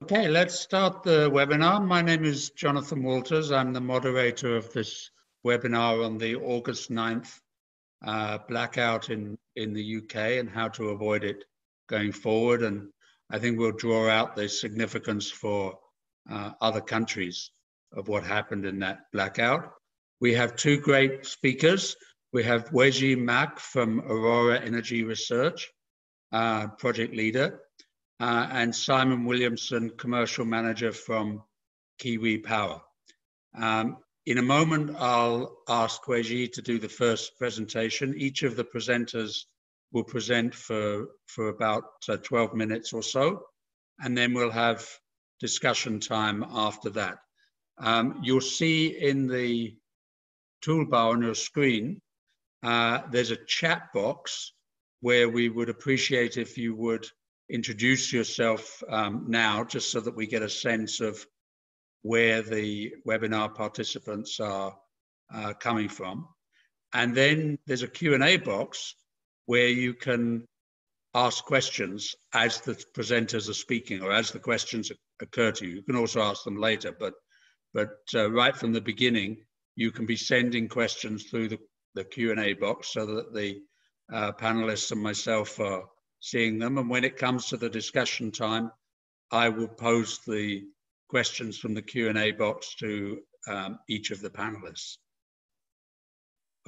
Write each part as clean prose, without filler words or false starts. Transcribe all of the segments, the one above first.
Okay, let's start the webinar. My name is Jonathan Walters. I'm the moderator of this webinar on the August 9th blackout in the UK and how to avoid it going forward. And I think we'll draw out the significance for other countries of what happened in that blackout. We have two great speakers. We have Weji Mak from Aurora Energy Research, project leader, and Simon Williamson, commercial manager from Kiwi Power. In a moment, I'll ask Weji to do the first presentation. Each of the presenters will present for about 12 minutes or so, and then we'll have discussion time after that. You'll see in the toolbar on your screen, there's a chat box where we would appreciate if you would introduce yourself now, just so that we get a sense of where the webinar participants are coming from. And then there's a Q&A box where you can ask questions as the presenters are speaking or as the questions occur to you. You can also ask them later, but right from the beginning, you can be sending questions through the Q&A box so that the panelists and myself are seeing them. And when it comes to the discussion time, I will pose the questions from the Q&A box to each of the panelists.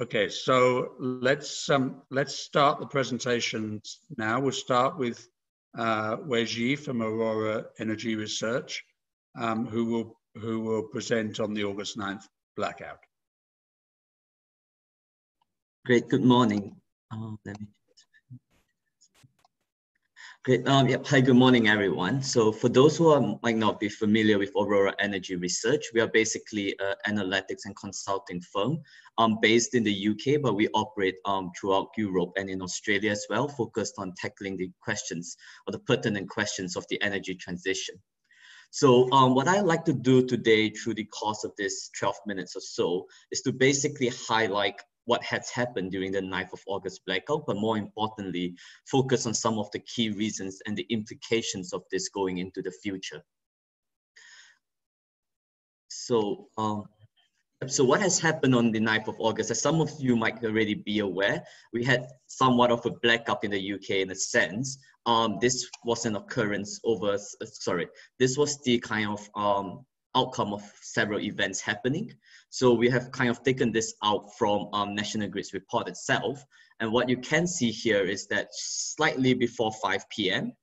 Okay, so let's start the presentations now. We'll start with Weji from Aurora Energy Research, who will present on the August 9th blackout. Great, good morning. Great. Hi, good morning, everyone. So for those who might not be familiar with Aurora Energy Research, we are basically an analytics and consulting firm based in the UK, but we operate throughout Europe and in Australia as well, focused on tackling the questions or the pertinent questions of the energy transition. So what I'd like to do today through the course of this 12 minutes or so is to basically highlight what has happened during the 9th of August blackout, but more importantly, focus on some of the key reasons and the implications of this going into the future. So, so what has happened on the 9th of August, as some of you might already be aware, we had somewhat of a blackout in the UK in a sense. This was an occurrence over, this was the kind of outcome of several events happening. So we have kind of taken this out from National Grid's report itself. And what you can see here is that slightly before 5 p.m.,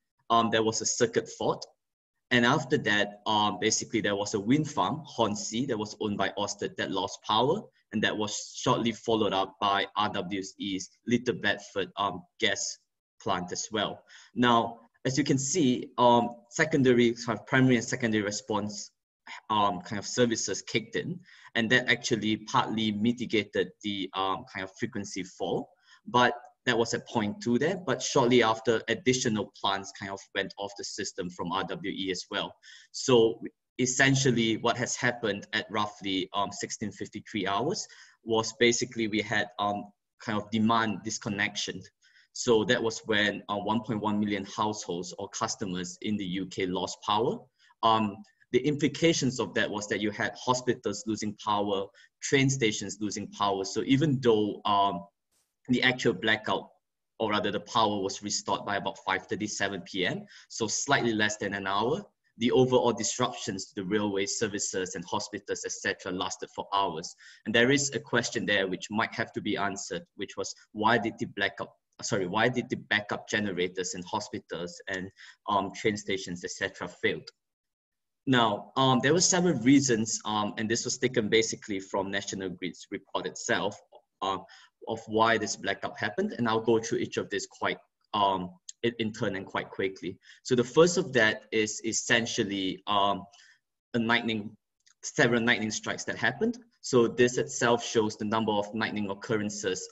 there was a circuit fault. And after that, basically there was a wind farm, Hornsea, that was owned by Ørsted that lost power. And that was shortly followed up by RWE's Little Bedford gas plant as well. Now, as you can see, primary and secondary response kind of services kicked in, and that actually partly mitigated the kind of frequency fall, but that was at point 2 there. But shortly after, additional plants kind of went off the system from RWE as well. So essentially what has happened at roughly 16:53 hours was basically we had kind of demand disconnection. So that was when 1.1 million households or customers in the UK lost power. The implications of that was that you had hospitals losing power, train stations losing power. So even though the actual blackout, or rather the power was restored by about 5:37 p.m., so slightly less than an hour, the overall disruptions to the railway services and hospitals, etc., lasted for hours. And there is a question there which might have to be answered, which was why did the backup generators in hospitals and train stations, etc., failed? Now, there were several reasons, and this was taken basically from National Grid's report itself, of why this blackout happened. And I'll go through each of these quite in turn and quite quickly. So the first of that is essentially several lightning strikes that happened. So this itself shows the number of lightning occurrences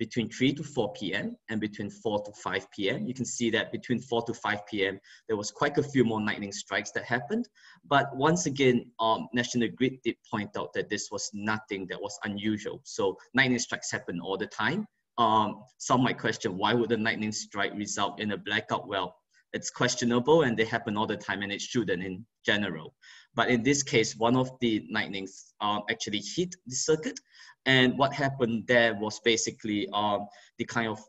between 3 to 4 p.m. and between 4 to 5 p.m. You can see that between 4 to 5 p.m. there was quite a few more lightning strikes that happened. But once again, National Grid did point out that this was nothing that was unusual. So lightning strikes happen all the time. Some might question, why would a lightning strike result in a blackout? Well, it's questionable and they happen all the time and it shouldn't in general. But in this case, one of the lightnings actually hit the circuit. And what happened there was basically the kind of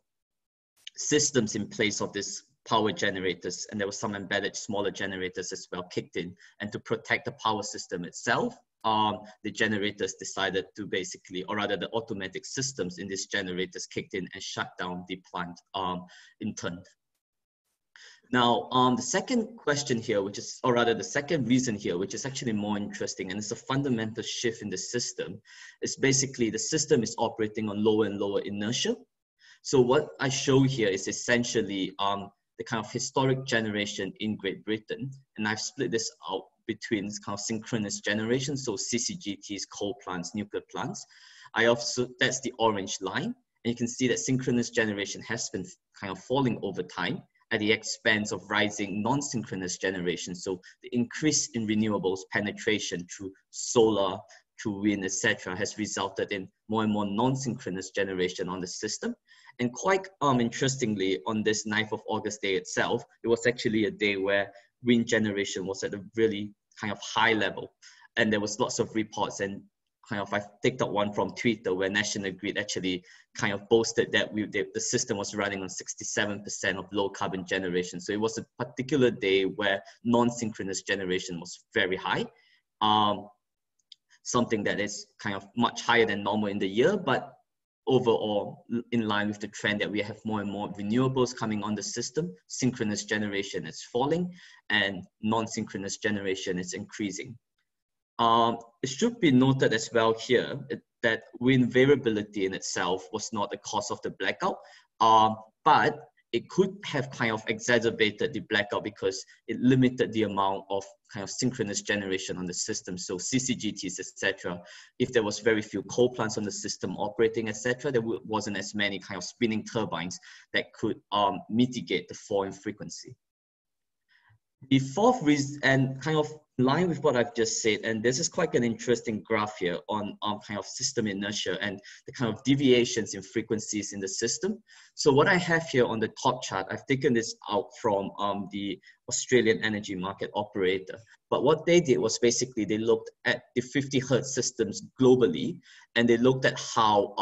systems in place of this power generators, and there was some embedded smaller generators as well kicked in. And to protect the power system itself, the generators decided to basically, or rather the automatic systems in these generators kicked in and shut down the plant in turn. Now, the second question here, which is, or rather the second reason here, which is actually more interesting, and it's a fundamental shift in the system, is basically the system is operating on lower and lower inertia. So what I show here is essentially the kind of historic generation in Great Britain, and I've split this out between kind of synchronous generation, so CCGTs, coal plants, nuclear plants. I also, that's the orange line, and you can see that synchronous generation has been kind of falling over time at the expense of rising non-synchronous generation. So the increase in renewables penetration through solar, through wind, etc., has resulted in more and more non-synchronous generation on the system. And quite interestingly, on this 9th of August day itself, it was actually a day where wind generation was at a really kind of high level. And there was lots of reports, and kind of, I've picked up one from Twitter where National Grid actually kind of boasted that the system was running on 67% of low carbon generation. So it was a particular day where non-synchronous generation was very high. Something that is kind of much higher than normal in the year, but overall in line with the trend that we have more and more renewables coming on the system. Synchronous generation is falling and non-synchronous generation is increasing. It should be noted as well here that wind variability in itself was not the cause of the blackout, but it could have kind of exacerbated the blackout because it limited the amount of kind of synchronous generation on the system. So CCGTs, etc. If there was very few coal plants on the system operating, etc., there wasn't as many kind of spinning turbines that could mitigate the fall in frequency. The fourth reason, and kind of in line with what I've just said, and this is quite an interesting graph here on kind of system inertia and the kind of deviations in frequencies in the system. So what I have here on the top chart, I've taken this out from the Australian energy market operator. But what they did was basically they looked at the 50 Hertz systems globally, and they looked at how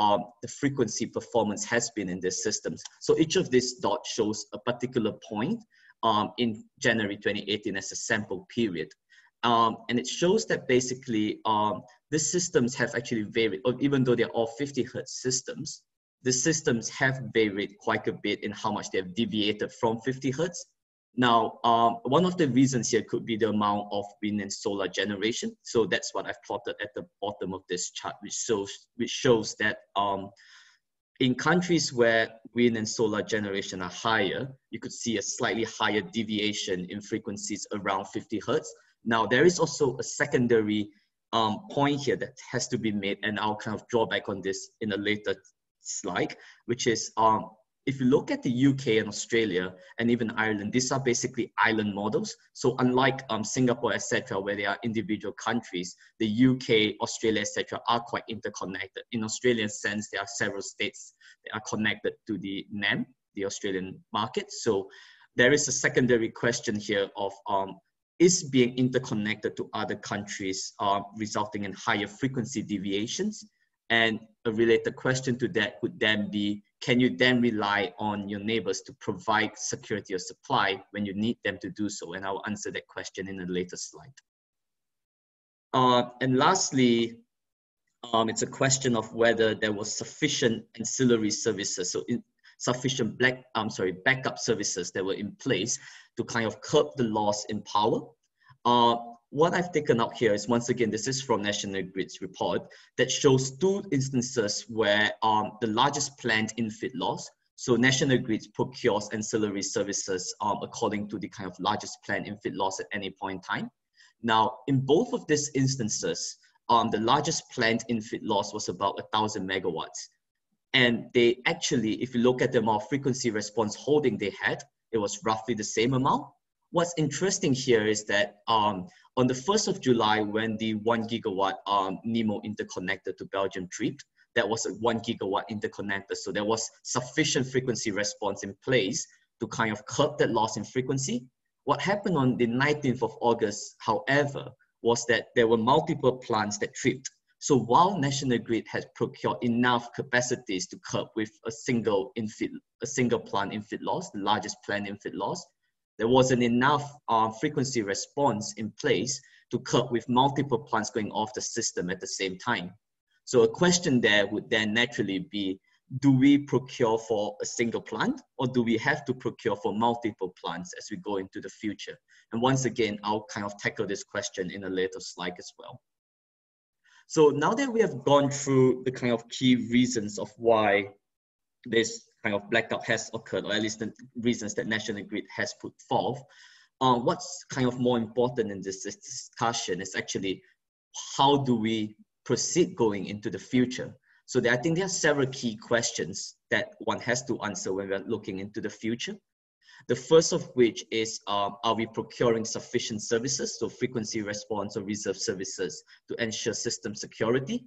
the frequency performance has been in these systems. So each of these dots shows a particular point in January 2018 as a sample period. And it shows that basically these systems have actually varied, or even though they're all 50 Hertz systems, the systems have varied quite a bit in how much they have deviated from 50 Hertz. Now, one of the reasons here could be the amount of wind and solar generation. So that's what I've plotted at the bottom of this chart, which shows that in countries where wind and solar generation are higher, you could see a slightly higher deviation in frequencies around 50 Hertz. Now, there is also a secondary point here that has to be made, and I'll kind of draw back on this in a later slide, which is if you look at the UK and Australia and even Ireland, these are basically island models. So unlike Singapore, etc., where they are individual countries, the UK, Australia, etc., are quite interconnected. In Australian sense, there are several states that are connected to the NEM, the Australian market. So there is a secondary question here of is being interconnected to other countries resulting in higher frequency deviations? And a related question to that would then be, can you then rely on your neighbors to provide security of supply when you need them to do so? And I'll answer that question in a later slide. And lastly, it's a question of whether there was sufficient ancillary services, so sufficient backup services that were in place to kind of curb the loss in power. What I've taken out here is, once again, this is from National Grid's report that shows two instances where the largest planned infit loss. So National Grid procures ancillary services according to the kind of largest planned infit loss at any point in time. Now, in both of these instances, the largest planned infit loss was about 1,000 megawatts. And they actually, if you look at the amount of frequency response holding they had, it was roughly the same amount. What's interesting here is that on the 1st of July, when the 1 gigawatt NEMO interconnector to Belgium tripped, that was a 1 gigawatt interconnector. So there was sufficient frequency response in place to kind of curb that loss in frequency. What happened on the 19th of August, however, was that there were multiple plants that tripped. So while National Grid has procured enough capacities to curb with a single plant infit loss, the largest plant infit loss, there wasn't enough frequency response in place to curb with multiple plants going off the system at the same time. So a question there would then naturally be, do we procure for a single plant, or do we have to procure for multiple plants as we go into the future? And once again, I'll kind of tackle this question in a later slide as well. So now that we have gone through the kind of key reasons of why this kind of blackout has occurred, or at least the reasons that National Grid has put forth, what's kind of more important in this discussion is actually how do we proceed going into the future? So I think there are several key questions that one has to answer when we're looking into the future. The first of which is, are we procuring sufficient services, so frequency response or reserve services, to ensure system security?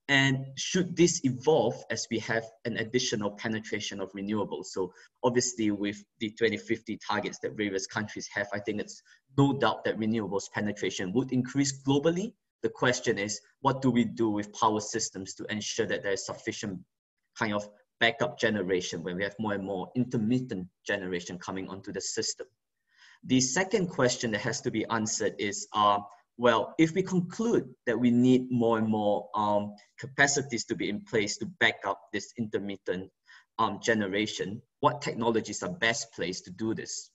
And should this evolve as we have an additional penetration of renewables? So obviously with the 2050 targets that various countries have, I think it's no doubt that renewables penetration would increase globally. The question is, what do we do with power systems to ensure that there is sufficient kind of backup generation when we have more and more intermittent generation coming onto the system? The second question that has to be answered is, well, if we conclude that we need more and more capacities to be in place to back up this intermittent generation, what technologies are best placed to do this?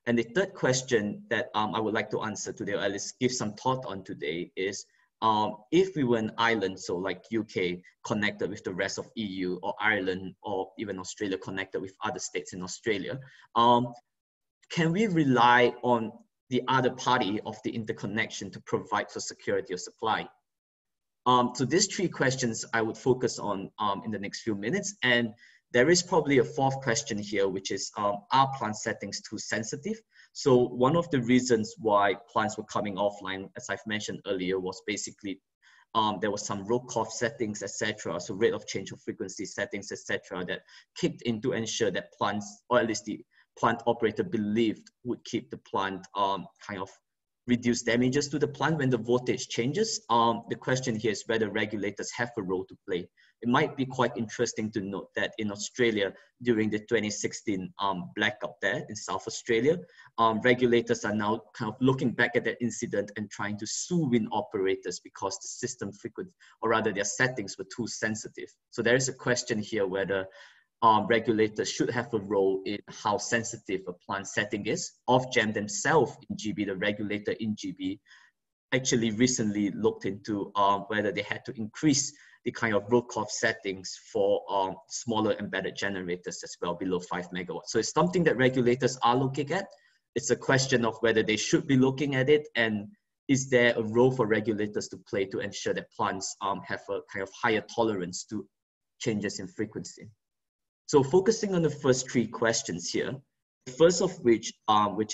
And the third question that I would like to answer today, or at least give some thought on today, is if we were an island, so like UK connected with the rest of EU, or Ireland, or even Australia connected with other states in Australia, can we rely on the other party of the interconnection to provide for security of supply? So these three questions I would focus on in the next few minutes. And there is probably a fourth question here, which is, are plant settings too sensitive? So one of the reasons why plants were coming offline, as I've mentioned earlier, was basically there was some RoCoF settings, etc. So rate of change of frequency settings, etc. that kicked in to ensure that plants, or at least the plant operator believed would keep the plant kind of reduce damages to the plant when the voltage changes. The question here is whether regulators have a role to play. It might be quite interesting to note that in Australia, during the 2016 blackout there in South Australia, regulators are now kind of looking back at that incident and trying to sue wind operators because the system frequency, or rather their settings, were too sensitive. So there is a question here whether regulators should have a role in how sensitive a plant setting is. Ofgem themselves in GB, the regulator in GB, actually recently looked into whether they had to increase the kind of RoCoF settings for smaller embedded generators as well, below 5 megawatts. So it's something that regulators are looking at. It's a question of whether they should be looking at it, and is there a role for regulators to play to ensure that plants have a kind of higher tolerance to changes in frequency. So focusing on the first three questions here, the first of which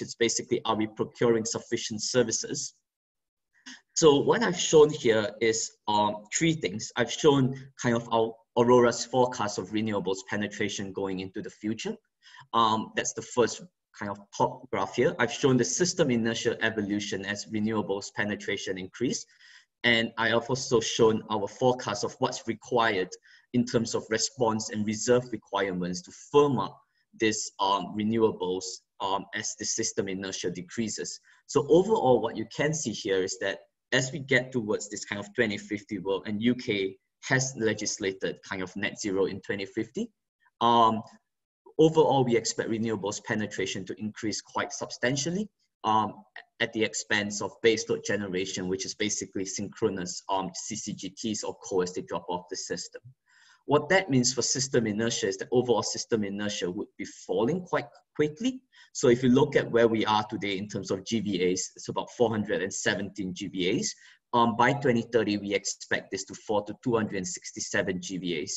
is basically, are we procuring sufficient services? So what I've shown here is three things. I've shown kind of our Aurora's forecast of renewables penetration going into the future. That's the first kind of top graph here. I've shown the system inertia evolution as renewables penetration increase. And I have also shown our forecast of what's required in terms of response and reserve requirements to firm up this renewables as the system inertia decreases. So overall, what you can see here is that as we get towards this kind of 2050 world, and UK has legislated kind of net zero in 2050, overall, we expect renewables penetration to increase quite substantially at the expense of baseload generation, which is basically synchronous CCGTs or coal as they drop off the system. What that means for system inertia is that overall system inertia would be falling quite quickly. So if you look at where we are today in terms of GVAs, it's about 417 GVAs. By 2030, we expect this to fall to 267 GVAs.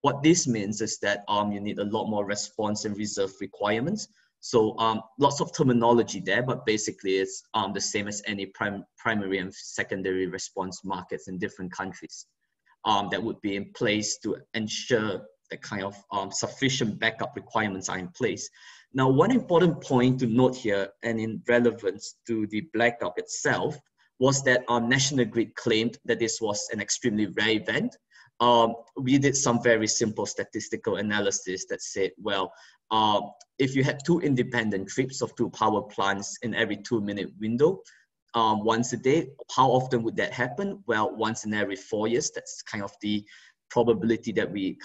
What this means is that you need a lot more response and reserve requirements. So lots of terminology there, but basically it's the same as any primary and secondary response markets in different countries. That would be in place to ensure that kind of sufficient backup requirements are in place. Now, one important point to note here, and in relevance to the blackout itself, was that National Grid claimed that this was an extremely rare event. We did some very simple statistical analysis that said, well, if you had 2 independent trips of 2 power plants in every 2-minute window, once a day, how often would that happen? Well, once in every 4 years. That's kind of the probability that we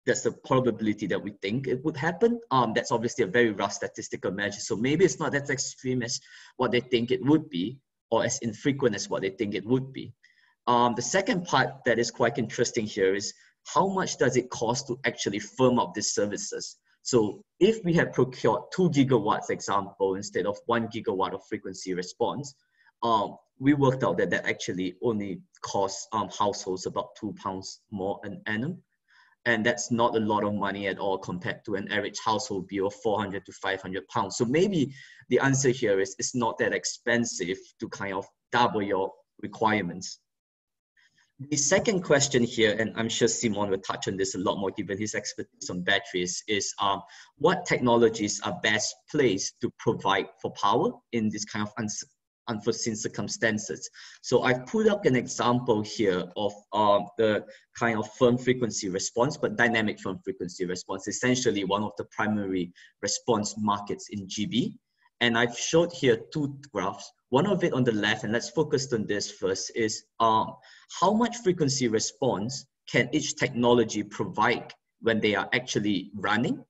that's the probability that we think it would happen. That's obviously a very rough statistical measure. So maybe it's not as extreme as what they think it would be, or as infrequent as what they think it would be. The second part that is quite interesting here is how much does it cost to actually firm up these services? So if we had procured 2 gigawatts, example, instead of 1 gigawatt of frequency response, we worked out that actually only costs households about £2 more an annum. And that's not a lot of money at all compared to an average household bill of £400 to £500. So maybe the answer here is it's not that expensive to kind of double your requirements. The second question here, and I'm sure Simon will touch on this a lot more given his expertise on batteries, is what technologies are best placed to provide for power in this kind of unforeseen circumstances. So I've put up an example here of the kind of firm frequency response, but dynamic firm frequency response, essentially one of the primary response markets in GB. And I've showed here 2 graphs. One of it on the left, and let's focus on this first, is how much frequency response can each technology provide when they are actually running.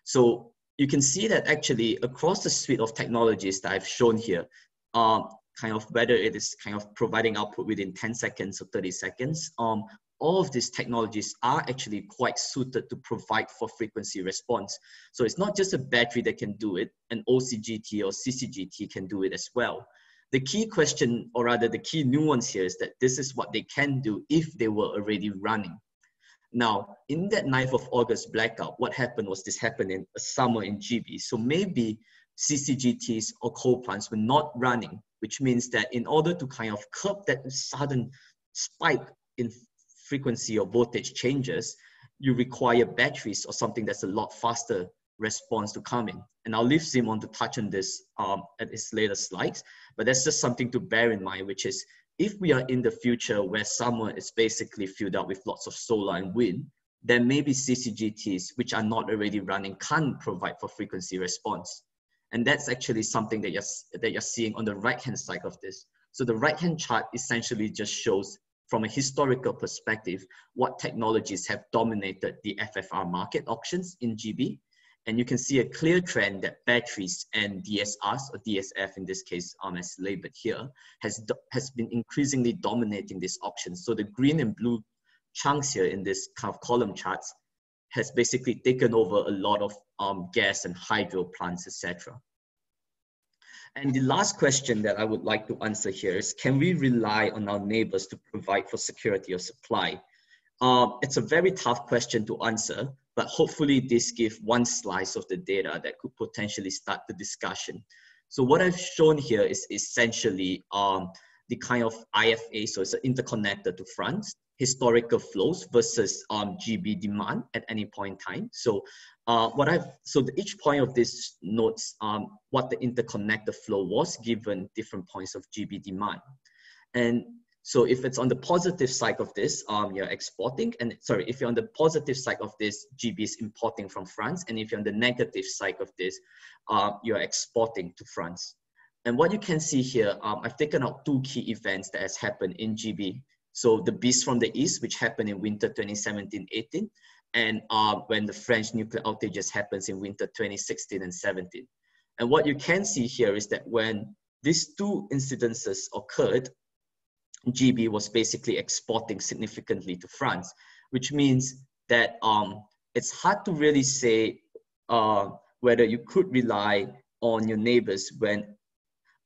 So you can see that actually across the suite of technologies that I've shown here, kind of whether it is kind of providing output within 10 seconds or 30 seconds, all of these technologies are actually quite suited to provide for frequency response. So it's not just a battery that can do it, an OCGT or CCGT can do it as well. The key question, or rather the key nuance here, is that this is what they can do if they were already running. Now, in that 9th of August blackout, what happened was this happened in a summer in GB. So maybe CCGTs or coal plants were not running, which means that in order to kind of curb that sudden spike in frequency or voltage changes, you require batteries or something that's a lot faster response to come in. And I'll leave Simon to touch on this at his later slides, but that's just something to bear in mind, which is if we are in the future where summer is basically filled up with lots of solar and wind, then maybe CCGTs, which are not already running, can't provide for frequency response. And that's actually something that you're seeing on the right-hand side of this. So the right-hand chart essentially just shows from a historical perspective what technologies have dominated the FFR market auctions in GB. And you can see a clear trend that batteries and DSRs, or DSF in this case, as labeled here, has been increasingly dominating this auction. So the green and blue chunks here in this kind of column charts has basically taken over a lot of gas and hydro plants, etc. And the last question that I would like to answer here is, can we rely on our neighbors to provide for security of supply? It's a very tough question to answer, but hopefully this gives one slice of the data that could potentially start the discussion. So what I've shown here is essentially the kind of IFA, so it's an interconnector to France, historical flows versus GB demand at any point in time. So each point of this notes what the interconnector flow was given different points of GB demand. And so if it's on the positive side of this, you're exporting, and sorry, if you're on the positive side of this, GB is importing from France. And if you're on the negative side of this, you're exporting to France. And what you can see here, I've taken out 2 key events that has happened in GB. So the Beast from the East, which happened in winter 2017-18, and when the French nuclear outages happens in winter 2016 and 17. And what you can see here is that when these 2 incidences occurred, GB was basically exporting significantly to France, which means that it's hard to really say whether you could rely on your neighbors when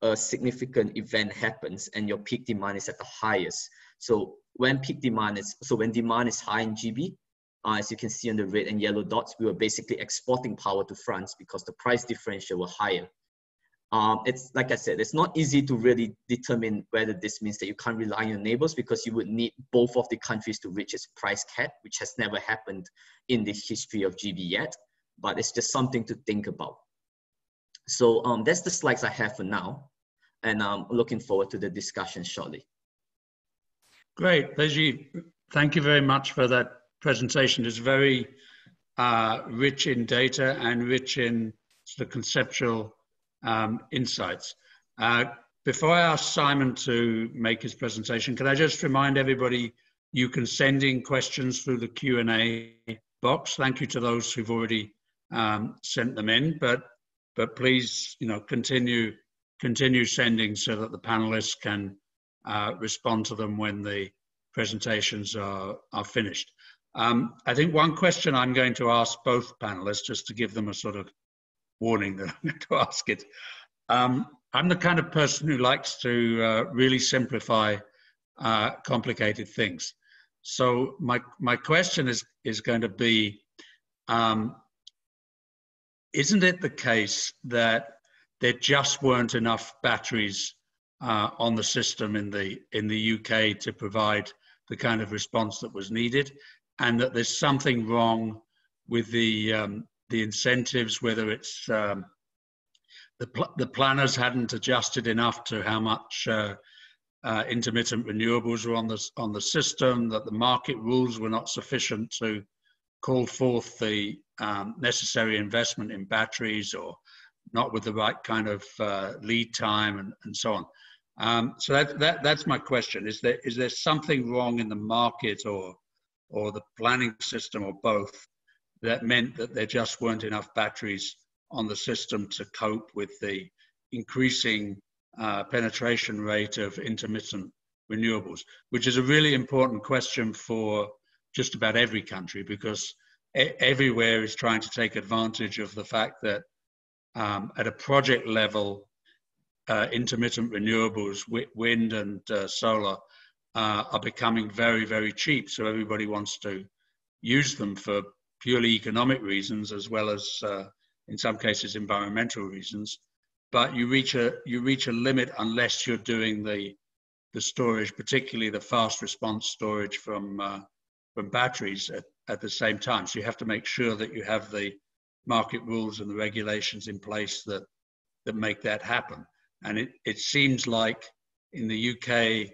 a significant event happens and your peak demand is at the highest. So when demand is high in GB, as you can see on the red and yellow dots, we were basically exporting power to France because the price differential were higher. It's like I said, it's not easy to really determine whether this means that you can't rely on your neighbors, because you would need both of the countries to reach its price cap, which has never happened in the history of GB yet. but it's just something to think about. So that's the slides I have for now, and I'm looking forward to the discussion shortly. Great, Beji, thank you very much for that presentation. It's very rich in data and rich in the conceptual insights. Before I ask Simon to make his presentation, can I just remind everybody you can send in questions through the Q&A box. Thank you to those who've already sent them in, but please, continue sending so that the panelists can respond to them when the presentations are finished. I think one question I'm going to ask both panelists, just to give them a sort of warning that I'm going to ask it. I'm the kind of person who likes to really simplify complicated things. So my question is going to be, isn't it the case that there just weren't enough batteries on the system in the UK to provide the kind of response that was needed, and that there's something wrong with the incentives, whether it's the planners hadn't adjusted enough to how much intermittent renewables were on the system, that the market rules were not sufficient to call forth the necessary investment in batteries, or not with the right kind of lead time, and so on. So that's my question. Is there something wrong in the market or the planning system, or both, that meant that there just weren't enough batteries on the system to cope with the increasing penetration rate of intermittent renewables, which is a really important question for just about every country, because everywhere is trying to take advantage of the fact that at a project level, intermittent renewables, wind and solar, are becoming very, very cheap. So everybody wants to use them for purely economic reasons, as well as in some cases environmental reasons. But you reach a limit unless you're doing the storage, particularly the fast response storage from batteries at the same time. So you have to make sure that you have the market rules and the regulations in place that make that happen. And it seems like in the UK,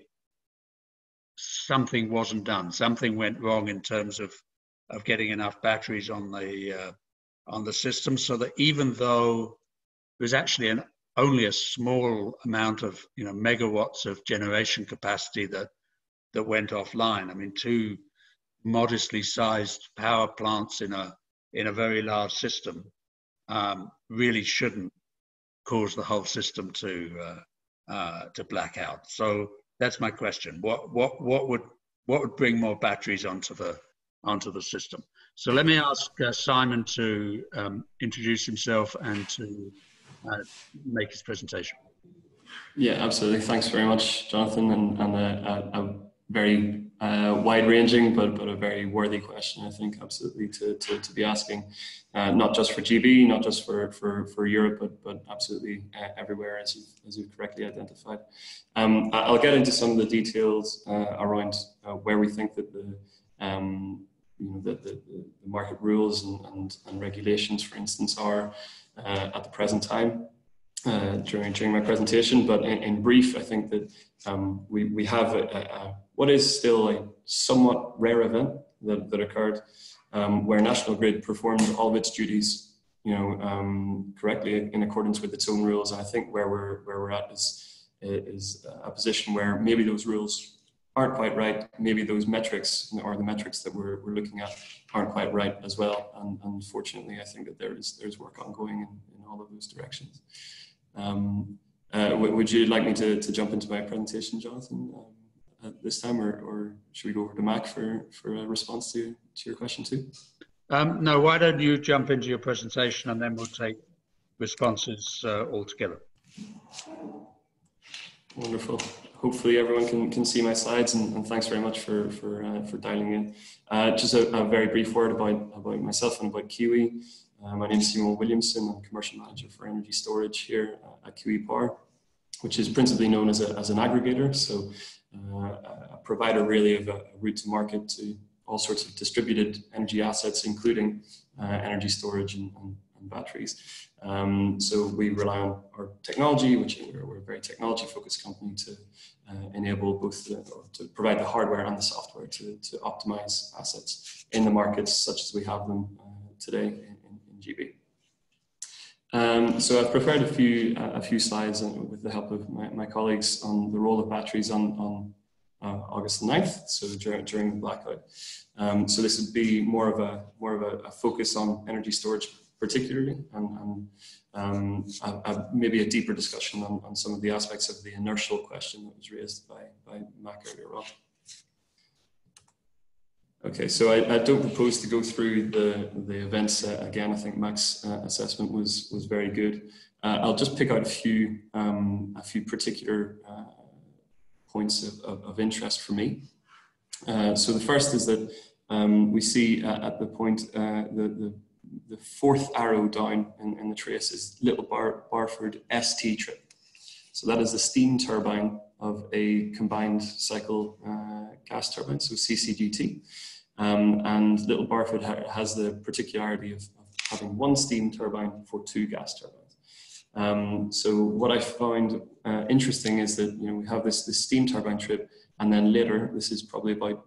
something wasn't done. Something went wrong in terms of getting enough batteries on the system, so that even though there's actually only a small amount of megawatts of generation capacity that went offline. I mean, 2 modestly sized power plants in a very large system really shouldn't cause the whole system to black out. So that's my question. What would bring more batteries onto the system? So let me ask Simon to introduce himself and to make his presentation. Yeah, absolutely. Thanks very much, Jonathan, and a very wide-ranging but a very worthy question, I think, absolutely, to be asking, not just for GB, not just for Europe, but absolutely everywhere, as you've correctly identified. I'll get into some of the details around where we think that the market rules and regulations, for instance, are at the present time during my presentation. But in brief, I think that we have what is still a somewhat rare event that occurred, where National Grid performed all of its duties, correctly in accordance with its own rules. And I think where we're at is a position where maybe those rules aren't quite right. Maybe those metrics, or the metrics that we're looking at, aren't quite right as well. And unfortunately, I think that there's work ongoing in all of those directions. Would you like me to jump into my presentation, Jonathan, at this time, or should we go over to Mac for a response to your question too? No, why don't you jump into your presentation, and then we'll take responses all together. Wonderful. Hopefully everyone can see my slides, and thanks very much for dialing in. Just a very brief word about myself and about Kiwi. My name is Simon Williamson. I'm Commercial Manager for Energy Storage here at Kiwi Power, which is principally known as an aggregator, so a provider really of a route to market to all sorts of distributed energy assets, including energy storage and batteries. So we rely on our technology, which we're a very technology-focused company, to enable both to provide the hardware and the software to optimize assets in the markets such as we have them today in GB. So I've prepared a few slides with the help of my colleagues on the role of batteries on August 9th, so during the blackout. So this would be more of a focus on energy storage particularly, and maybe a deeper discussion on some of the aspects of the inertial question that was raised by Mac earlier on. Okay, so I don't propose to go through the events again. I think Mac's assessment was very good. I'll just pick out a few particular points of interest for me. So the first is that we see at the point the fourth arrow down in the trace is Little Barford ST trip. So that is the steam turbine of a combined cycle gas turbine, so CCGT. And Little Barford has the particularity of having one steam turbine for two gas turbines. So what I found interesting is that we have this steam turbine trip, and then later, this is probably about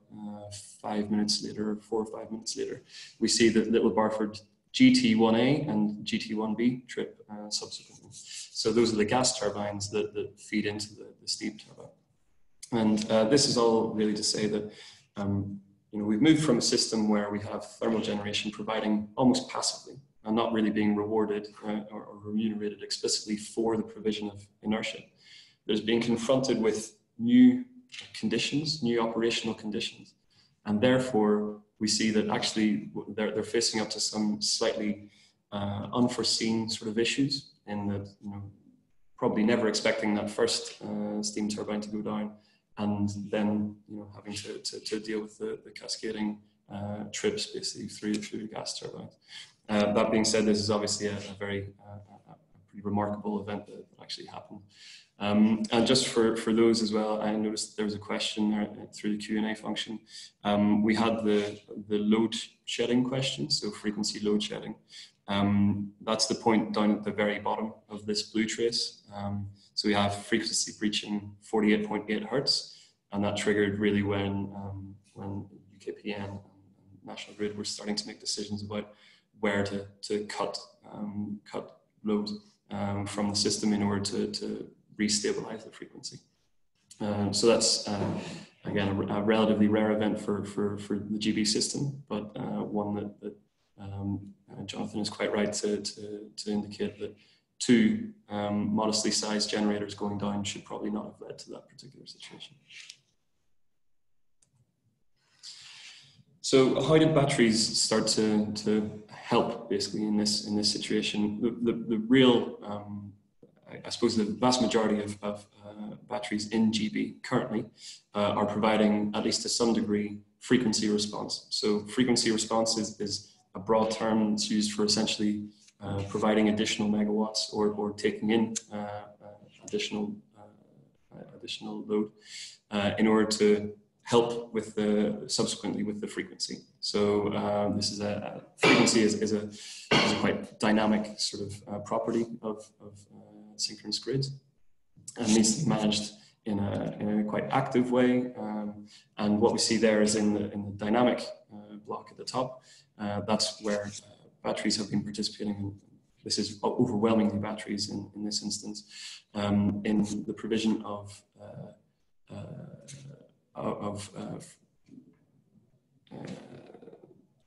5 minutes later, 4 or 5 minutes later, we see that Little Barford GT1A and GT1B trip subsequently. So those are the gas turbines that feed into the steam turbine. And this is all really to say that we've moved from a system where we have thermal generation providing almost passively and not really being rewarded or remunerated explicitly for the provision of inertia. There's being confronted with new conditions, new operational conditions, and therefore we see that actually they're facing up to some slightly unforeseen sort of issues in that, probably never expecting that first steam turbine to go down, and then having to deal with the cascading trips basically through the gas turbines. That being said, this is obviously a pretty remarkable event that actually happened. And just for those as well, I noticed there was a question through the Q&A function. We had the load shedding question, so frequency load shedding. That's the point down at the very bottom of this blue trace. So we have frequency breaching 48.8 hertz, and that triggered really when UKPN and National Grid were starting to make decisions about where to cut load from the system in order to re-stabilize the frequency. So that's again a relatively rare event for the GB system, but one that Jonathan is quite right to indicate that two modestly sized generators going down should probably not have led to that particular situation. So how did batteries start to help basically in this situation? The real, I suppose the vast majority of batteries in GB currently are providing, at least to some degree, frequency response. So frequency response is a broad term that's used for essentially providing additional megawatts or taking in additional load in order to help with subsequently with the frequency. So this is frequency is a quite dynamic sort of property of synchronous grids, and needs to be managed in a quite active way. And what we see there is in the dynamic block at the top. That's where batteries have been participating in. This is overwhelmingly batteries in this instance, in the provision of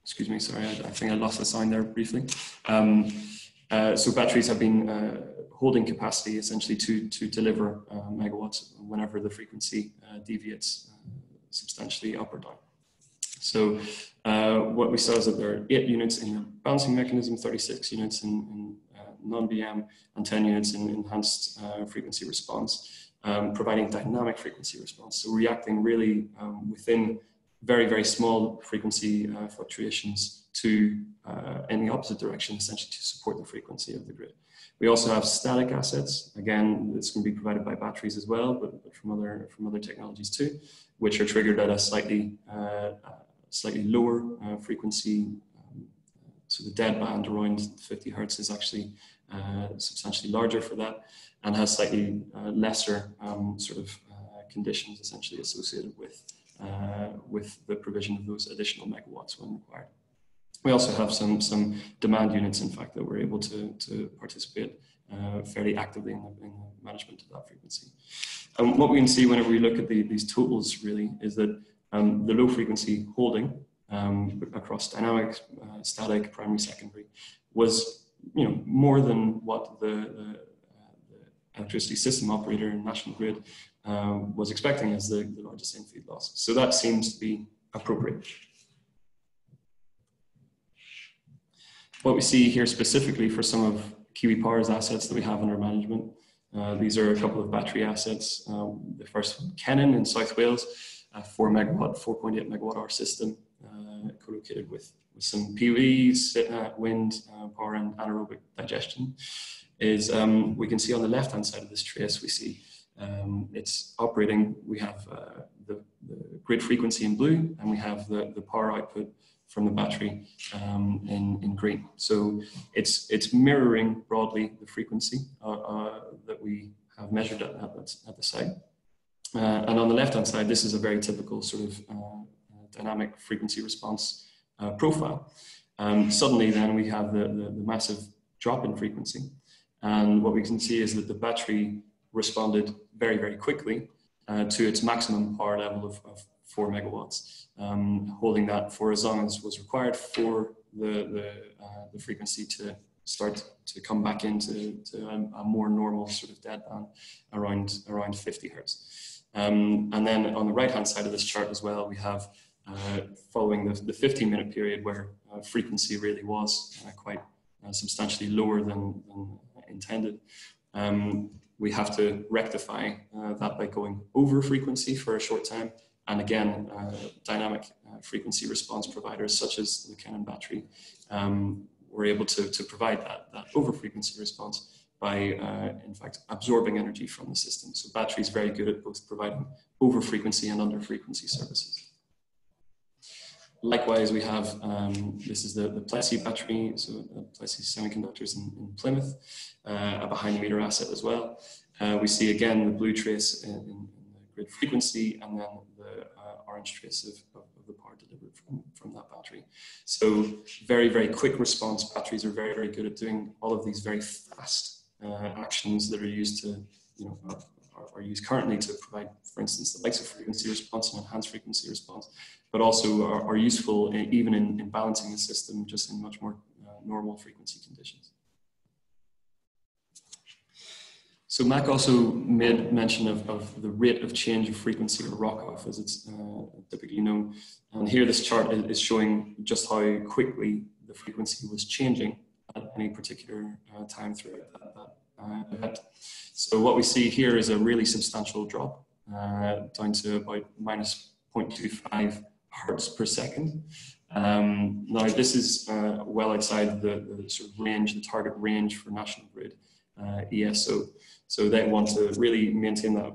excuse me, sorry, I think I lost the sign there briefly. So batteries have been holding capacity essentially to deliver megawatts whenever the frequency deviates substantially up or down. So what we saw is that there are 8 units in the balancing mechanism, 36 units in non-BM, and 10 units in enhanced frequency response, providing dynamic frequency response. So reacting really within very, very small frequency fluctuations to in the opposite direction, essentially to support the frequency of the grid. We also have static assets. Again, this can be provided by batteries as well, but from other technologies too, which are triggered at a slightly slightly lower frequency. So the dead band around 50 hertz is actually substantially larger for that, and has slightly lesser conditions essentially associated with the provision of those additional megawatts when required. We also have some demand units, in fact, that we're able to participate fairly actively in the management of that frequency. What we can see whenever we look at these totals really is that the low frequency holding across dynamic, static, primary, secondary was more than what the electricity system operator and National Grid was expecting as the largest in-feed loss. So that seems to be appropriate. What we see here specifically for some of Kiwi Power's assets that we have under management, these are a couple of battery assets. The first one, Kennan in South Wales, a 4 megawatt, 4.8 megawatt hour system, co-located with some PUEs, wind power and anaerobic digestion. Is we can see on the left-hand side of this trace, we see it's operating. We have the grid frequency in blue, and we have the power output from the battery in green. So it's mirroring broadly the frequency that we have measured at the site. And on the left-hand side, this is a very typical sort of dynamic frequency response profile. Suddenly then we have the massive drop in frequency. And what we can see is that the battery responded very, very quickly to its maximum power level of 4 megawatts, holding that for as long as was required for the frequency to start to come back into a more normal sort of dead band around 50 hertz. And then on the right-hand side of this chart as well, we have following the 15-minute period where frequency really was quite substantially lower than intended. We have to rectify that by going over frequency for a short time. And again, dynamic frequency response providers such as the Kennan battery were able to provide that over frequency response by, in fact, absorbing energy from the system. So battery is very good at both providing over frequency and under frequency services. Likewise, we have, this is the Plessey battery, so Plessey Semiconductors in Plymouth, a behind the meter asset as well. We see again the blue trace in the grid frequency, and then the orange trace of the power delivered from that battery. So very, very quick response. Batteries are very, very good at doing all of these very fast actions that are used to, are used currently to provide, for instance, the likes of frequency response and enhanced frequency response, but also are useful even in balancing the system just in much more normal frequency conditions. So Mac also made mention of the rate of change of frequency, or RoCoF as it's typically known. And here this chart is showing just how quickly the frequency was changing at any particular time throughout that event. So what we see here is a really substantial drop down to about minus 0.25 hertz per second. Now this is well outside the sort of range, the target range for National Grid ESO. So they want to really maintain that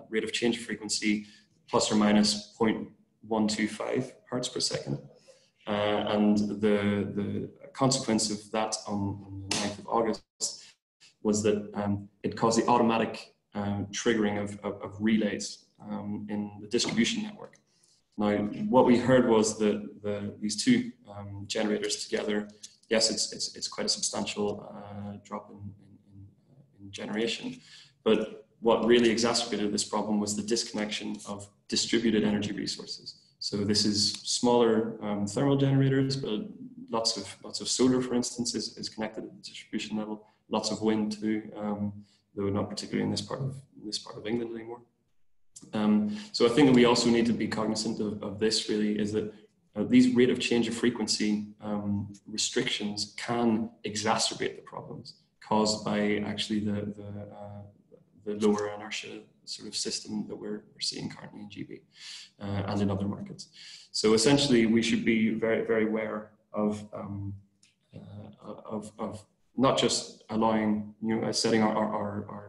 rate of change of frequency plus or minus 0.125 hertz per second. And the consequence of that on the 9th of August was that it caused the automatic triggering of relays in the distribution network. Now, what we heard was that these two generators together, yes, it's quite a substantial drop in generation, but what really exacerbated this problem was the disconnection of distributed energy resources. So this is smaller thermal generators, but lots of solar, for instance, is connected at the distribution level. Lots of wind too, though not particularly in this part of England anymore. So I think that we also need to be cognizant of this. Really, is that these rate of change of frequency restrictions can exacerbate the problems caused by actually the lower inertia sort of system that we're seeing currently in GB and in other markets. So essentially, we should be very, very aware of not just allowing, setting our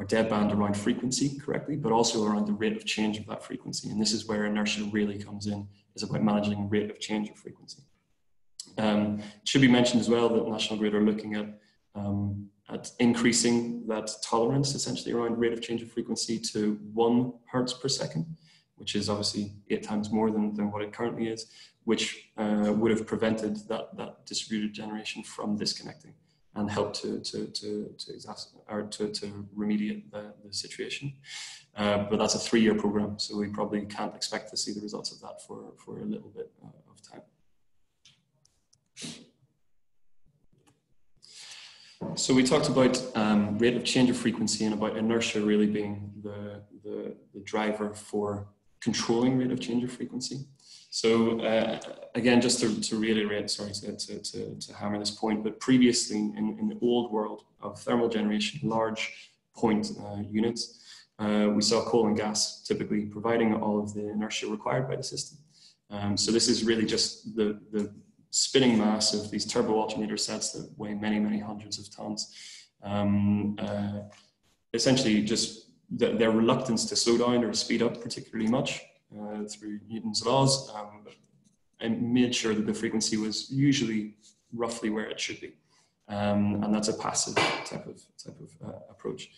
deadband around frequency correctly, but also around the rate of change of that frequency. And this is where inertia really comes in, is about managing rate of change of frequency. It should be mentioned as well that National Grid are looking at increasing that tolerance essentially around rate of change of frequency to 1 hertz per second, which is obviously 8 times more than what it currently is, which would have prevented that distributed generation from disconnecting and helped to remediate the situation. But that's a 3-year program, so we probably can't expect to see the results of that for a little bit of time. So we talked about rate of change of frequency and about inertia really being the driver for controlling rate of change of frequency. So again, just to reiterate, sorry to hammer this point, but previously in the old world of thermal generation, large point units, we saw coal and gas typically providing all of the inertia required by the system. So this is really just the spinning mass of these turbo alternator sets that weigh many, many hundreds of tons. Essentially just their reluctance to slow down or speed up particularly much through Newton's laws, and made sure that the frequency was usually roughly where it should be. And that's a passive type of approach.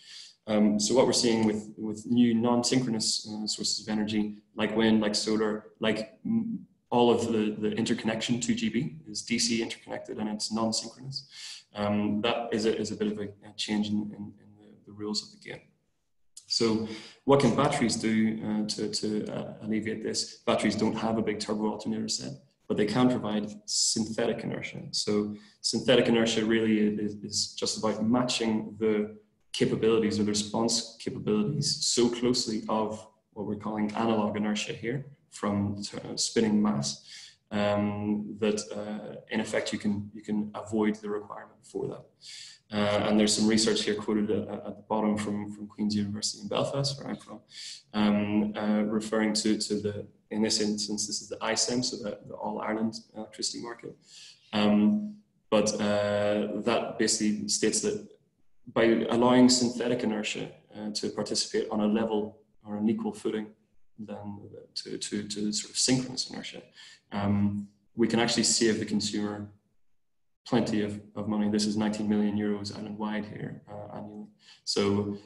So what we're seeing with new non-synchronous sources of energy, like wind, like solar, like all of the interconnection to GB is DC interconnected and it's non-synchronous. That is a bit of a change in the rules of the game. So what can batteries do to alleviate this? Batteries don't have a big turbo alternator set, but they can provide synthetic inertia. So synthetic inertia really is just about matching the capabilities or the response capabilities so closely of what we're calling analog inertia here from spinning mass that in effect you can avoid the requirement for that. And there's some research here quoted at the bottom from Queen's University in Belfast, where I'm from, referring to the, in this instance, this is the ISEM, so the All Ireland electricity market. But that basically states that by allowing synthetic inertia to participate on a level or an equal footing than to sort of synchronous inertia, we can actually save the consumer plenty of money. This is 19 million euros island-wide here annually. So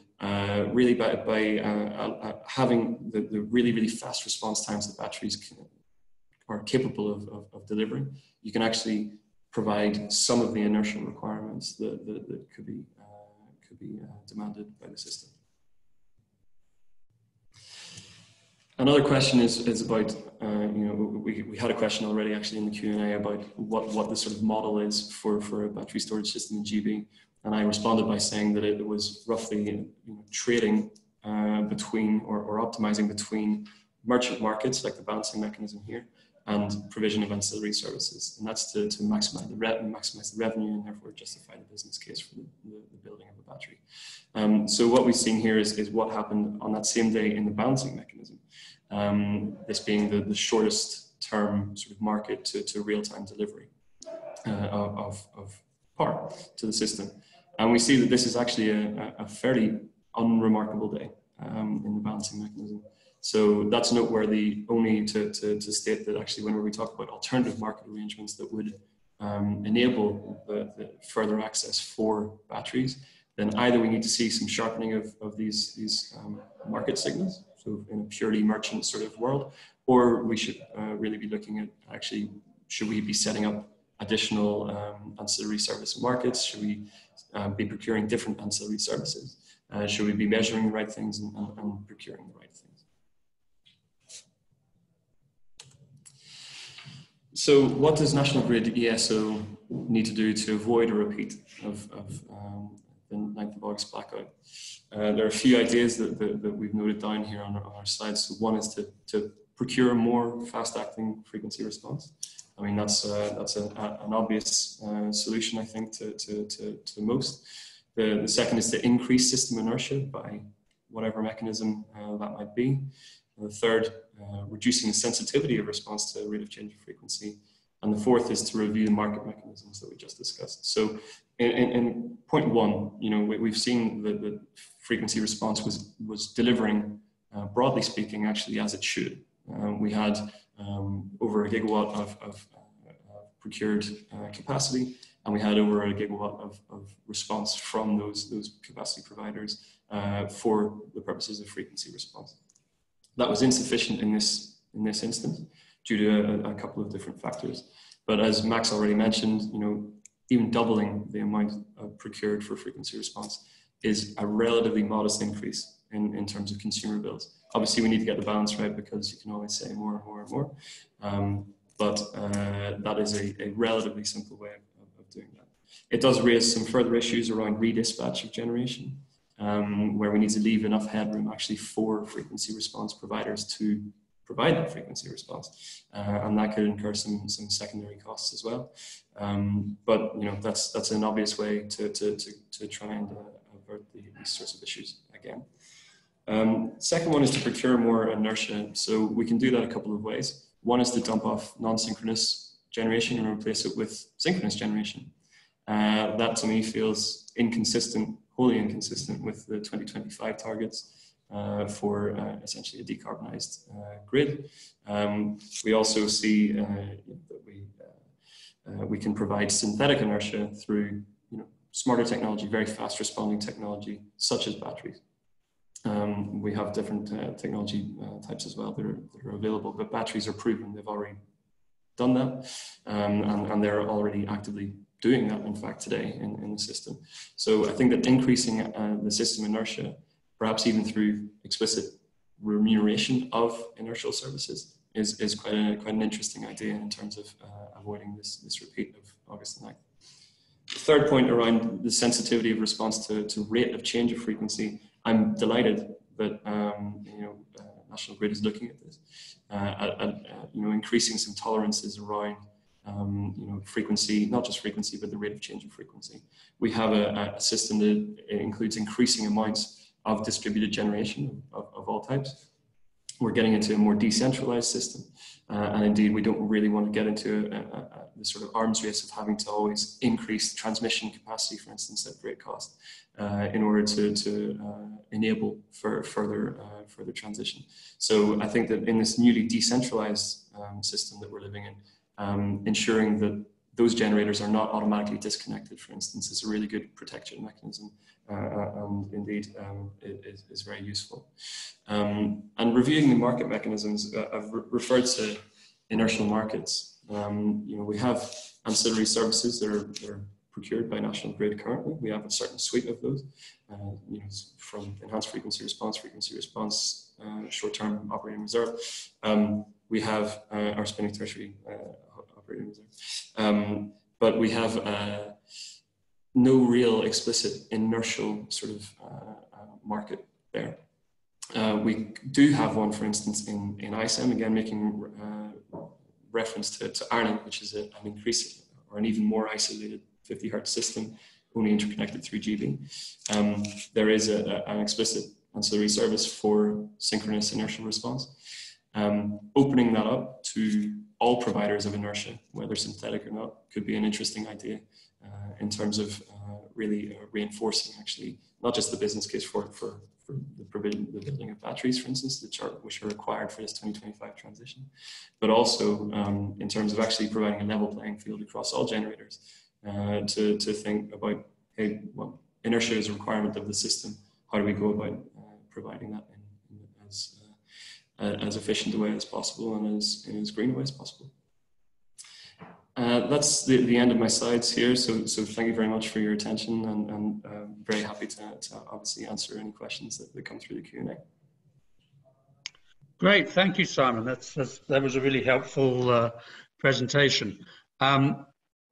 really by having the really, really fast response times that batteries are capable of delivering, you can actually provide some of the inertial requirements that could be demanded by the system. Another question is about, we had a question already actually in the Q&A about what the sort of model is for a battery storage system in GB. And I responded by saying that it was roughly trading between or optimizing between merchant markets like the balancing mechanism here and provision of ancillary services. And that's to maximize the revenue and therefore justify the business case for the building of a battery. So what we've seen here is what happened on that same day in the balancing mechanism. This being the shortest term sort of market to real-time delivery of power to the system. And we see that this is actually a fairly unremarkable day in the balancing mechanism. So that's noteworthy only to state that actually whenever we talk about alternative market arrangements that would enable the further access for batteries, then either we need to see some sharpening of these market signals, so in a purely merchant sort of world, or we should really be looking at actually, should we be setting up additional ancillary service markets? Should we be procuring different ancillary services? Should we be measuring the right things and procuring the right things? So what does National Grid ESO need to do to avoid a repeat of the 9th of August blackout? There are a few ideas that we've noted down here on our slides. So one is to procure more fast-acting frequency response. I mean, that's an obvious solution, I think, to most. The second is to increase system inertia by whatever mechanism that might be. And the third, reducing the sensitivity of response to rate of change of frequency. And the fourth is to review the market mechanisms that we just discussed. So in point one, we've seen that frequency response was delivering, broadly speaking, actually as it should. We had over a gigawatt of procured capacity, and we had over a gigawatt of response from those capacity providers for the purposes of frequency response. That was insufficient in this instance due to a couple of different factors. But as Max already mentioned, even doubling the amount procured for frequency response is a relatively modest increase in terms of consumer bills. Obviously, we need to get the balance right, because you can always say more and more and more. But that is a relatively simple way of doing that. It does raise some further issues around redispatch of generation, where we need to leave enough headroom actually for frequency response providers to provide that frequency response, and that could incur some secondary costs as well. But that's an obvious way to try and avert these sorts of issues again. Second one is to procure more inertia. So we can do that a couple of ways. One is to dump off non-synchronous generation and replace it with synchronous generation. That to me feels inconsistent, wholly inconsistent with the 2025 targets for essentially a decarbonized grid. We also see that we can provide synthetic inertia through smarter technology, very fast responding technology, such as batteries. We have different technology types as well that are available, but batteries are proven. They've already done that, and they're already actively doing that, in fact, today in the system. So I think that increasing the system inertia, perhaps even through explicit remuneration of inertial services, is quite an interesting idea in terms of avoiding this repeat of August 9th. The third point around the sensitivity of response to rate of change of frequency, I'm delighted that National Grid is looking at this, increasing some tolerances around frequency, not just frequency, but the rate of change of frequency. We have a system that includes increasing amounts of distributed generation of all types. We're getting into a more decentralized system, and indeed we don't really want to get into the sort of arms race of having to always increase transmission capacity, for instance, at great cost, in order to enable for further transition. So I think that in this newly decentralized system that we're living in, ensuring that those generators are not automatically disconnected, for instance, is a really good protection mechanism, and indeed it is very useful. And reviewing the market mechanisms, I've referred to inertial markets. We have ancillary services that are procured by National Grid currently. We have a certain suite of those, from enhanced frequency response, short-term operating reserve. We have our spinning tertiary operating reserve, but we have no real explicit inertial sort of market there. We do have one, for instance, in ISEM, again making reference to Ireland, which is an increasing or an even more isolated 50 hertz system, only interconnected through GB. There is an explicit ancillary service for synchronous inertial response. Opening that up to all providers of inertia, whether synthetic or not, could be an interesting idea in terms of really reinforcing actually not just the business case for the building of batteries, for instance, which are required for this 2025 transition, but also in terms of actually providing a level playing field across all generators to think about, hey, well, inertia is a requirement of the system. How do we go about providing that in as efficient a way as possible and as green a way as possible? That's the end of my slides here. So thank you very much for your attention, and very happy to obviously answer any questions that come through the Q&A. Great, thank you, Simon. That was a really helpful presentation.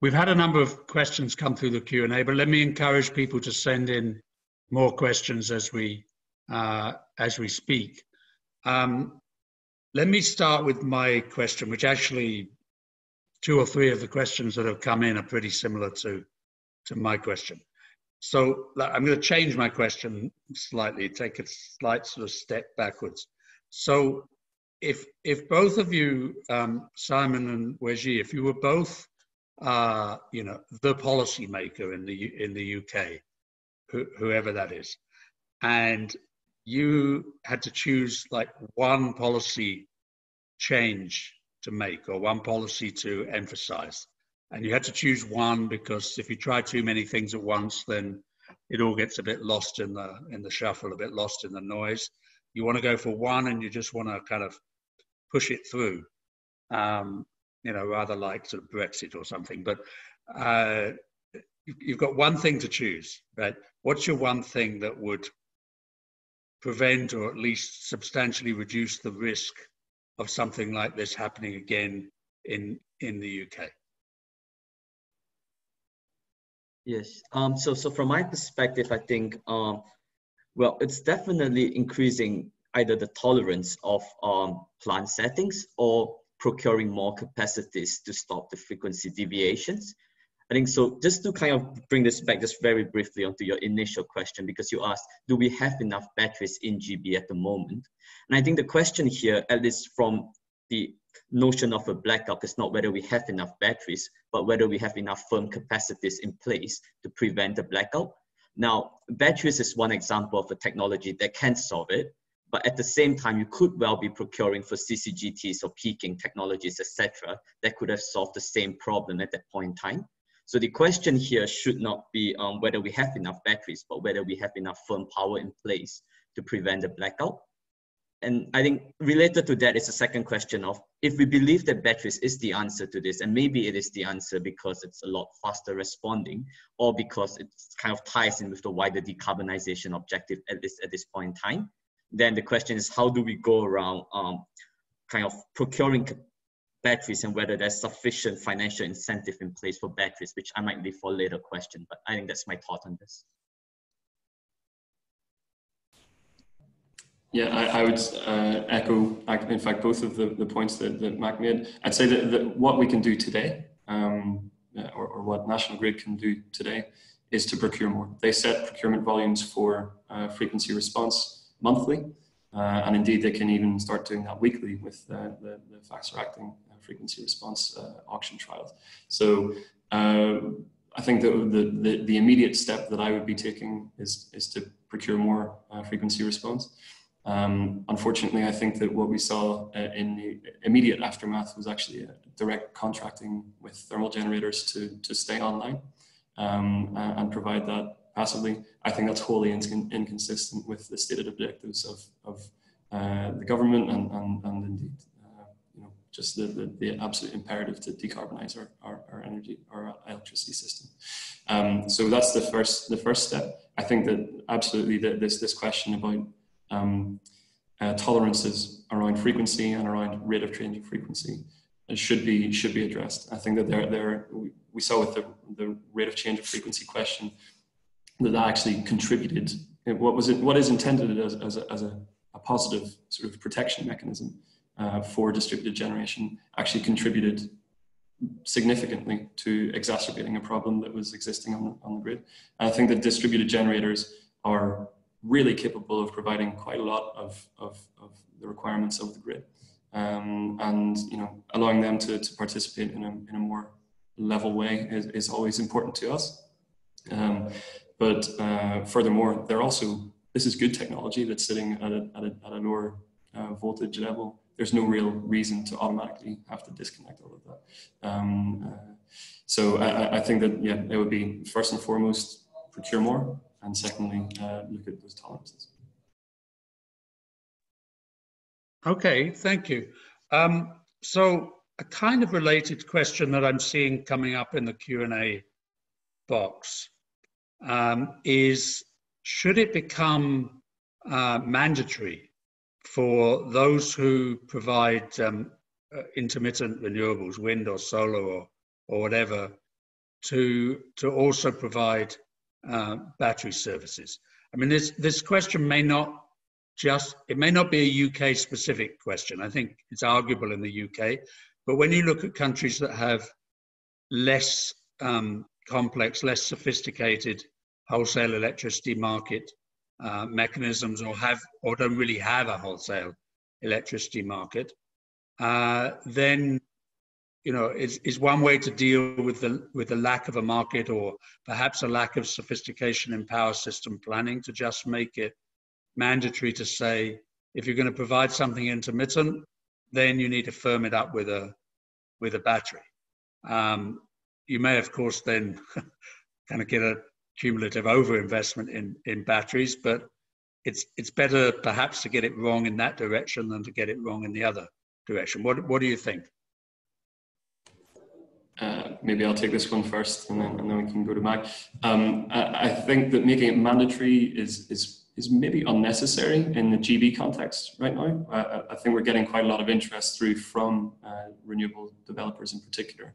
We've had a number of questions come through the Q&A, but let me encourage people to send in more questions as we speak. Let me start with my question, which actually 2 or 3 of the questions that have come in are pretty similar to my question. So I'm going to change my question slightly, take a slight sort of step backwards. So if both of you, Simon and Weji, if you were both, the policy maker in the UK, whoever that is, and you had to choose like one policy change to make or one policy to emphasize. And you had to choose one because if you try too many things at once, then it all gets a bit lost in the shuffle, a bit lost in the noise. You want to go for one and you just want to kind of push it through, you know, rather like sort of Brexit or something. But you've got one thing to choose, right? What's your one thing that would prevent or at least substantially reduce the risk of something like this happening again in the UK? Yes. So from my perspective, I think, well, it's definitely increasing either the tolerance of plant settings or procuring more capacities to stop the frequency deviations. I think so. Just to kind of bring this back just very briefly onto your initial question, because you asked, do we have enough batteries in GB at the moment? And I think the question here, at least from the notion of a blackout, is not whether we have enough batteries, but whether we have enough firm capacities in place to prevent a blackout. Now, batteries is one example of a technology that can solve it, but at the same time, you could well be procuring for CCGTs or peaking technologies, etc., that could have solved the same problem at that point in time. So the question here should not be whether we have enough batteries, but whether we have enough firm power in place to prevent a blackout. And I think related to that is the second question of, if we believe that batteries is the answer to this, and maybe it is the answer because it's a lot faster responding, or because it kind of ties in with the wider decarbonization objective at this point in time, then the question is, how do we go around kind of procuring batteries, and whether there's sufficient financial incentive in place for batteries, which I might leave for a later question, but I think that's my thought on this. Yeah, I would echo, in fact, both of the points that Mac made. I'd say that what we can do today, or what National Grid can do today, is to procure more. They set procurement volumes for frequency response monthly, and indeed they can even start doing that weekly with the faster acting frequency response auction trials. So I think that the immediate step that I would be taking is to procure more frequency response. Unfortunately, I think that what we saw in the immediate aftermath was actually a direct contracting with thermal generators to stay online and provide that passively. I think that's wholly inconsistent with the stated objectives of the government and indeed, you know, just the absolute imperative to decarbonize our energy, our electricity system. So that's the first step. I think that absolutely this question about tolerances around frequency and around rate of change of frequency should be addressed. I think that we saw with the rate of change of frequency question that actually contributed. What is intended as a positive sort of protection mechanism for distributed generation actually contributed significantly to exacerbating a problem that was existing on the grid. And I think that distributed generators are really capable of providing quite a lot of the requirements of the grid, and you know, allowing them to participate in a more level way is always important to us. But furthermore, this is good technology that's sitting at a lower voltage level. There's no real reason to automatically have to disconnect all of that. So I think that, yeah, it would be first and foremost procure more, and secondly, look at those tolerances. Okay, thank you. So a kind of related question that I'm seeing coming up in the Q&A box is, should it become mandatory for those who provide intermittent renewables, wind or solar or whatever, to also provide battery services? I mean, this question may not be a UK specific question. I think it's arguable in the UK, but when you look at countries that have less complex, less sophisticated wholesale electricity market mechanisms, or don't really have a wholesale electricity market, then, you know, is one way to deal with the lack of a market, or perhaps a lack of sophistication in power system planning, to just make it mandatory to say, if you're going to provide something intermittent, then you need to firm it up with a battery. You may, of course, then kind of get a cumulative overinvestment in batteries, but it's better perhaps to get it wrong in that direction than to get it wrong in the other direction. What do you think? Maybe I'll take this one first, and then we can go to Mike. I think that making it mandatory is maybe unnecessary in the GB context right now. I think we're getting quite a lot of interest through from renewable developers in particular,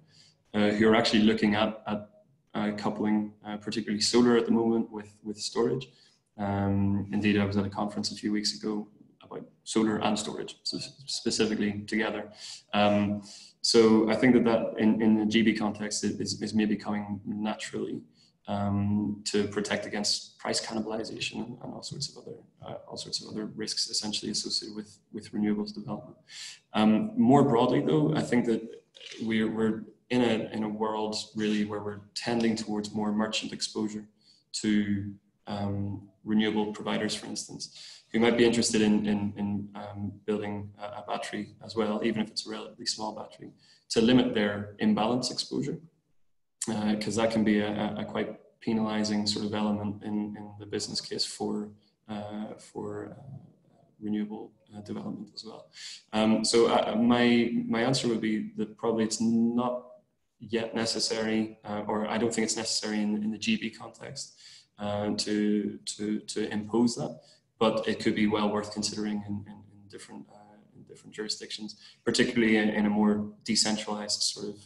who are actually looking at coupling, particularly solar at the moment, with storage. Indeed, I was at a conference a few weeks ago about solar and storage, so specifically together. So I think that in the GB context is maybe coming naturally to protect against price cannibalization and all sorts of other risks essentially associated with renewables development. More broadly, though, I think that we're in a world really where we're tending towards more merchant exposure to renewable providers, for instance, who might be interested in building a battery as well, even if it's a relatively small battery, to limit their imbalance exposure, because that can be a quite penalizing sort of element in the business case for renewable development as well. So my answer would be that probably it's not yet necessary, or I don't think it's necessary in the GB context to impose that, but it could be well worth considering in different jurisdictions, particularly in a more decentralized sort of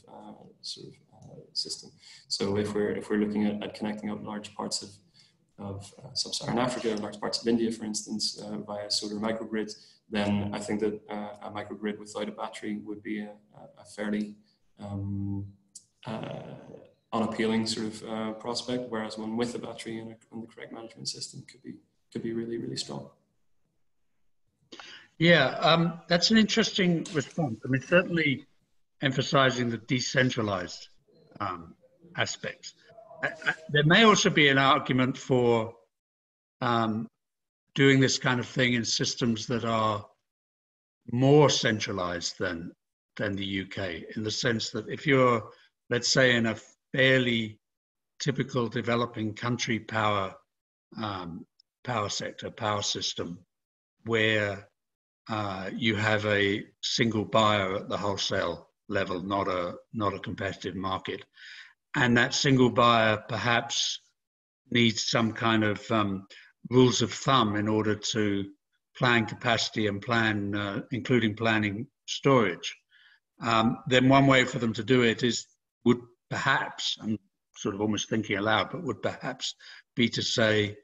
system. So if we're looking at connecting up large parts of sub-Saharan Africa, large parts of India, for instance, via solar microgrids, then I think that a microgrid without a battery would be a fairly unappealing sort of prospect, whereas one with a battery and the correct management system could be really, really strong. Yeah, that's an interesting response. I mean, certainly emphasizing the decentralized aspects. There may also be an argument for doing this kind of thing in systems that are more centralized than the UK, in the sense that if you're, let's say, in a fairly typical developing country power sector, power system, where you have a single buyer at the wholesale level, not a competitive market, and that single buyer perhaps needs some kind of rules of thumb in order to plan capacity and plan, including planning storage. Then one way for them to do it would perhaps, I'm sort of almost thinking aloud, but would perhaps be to say,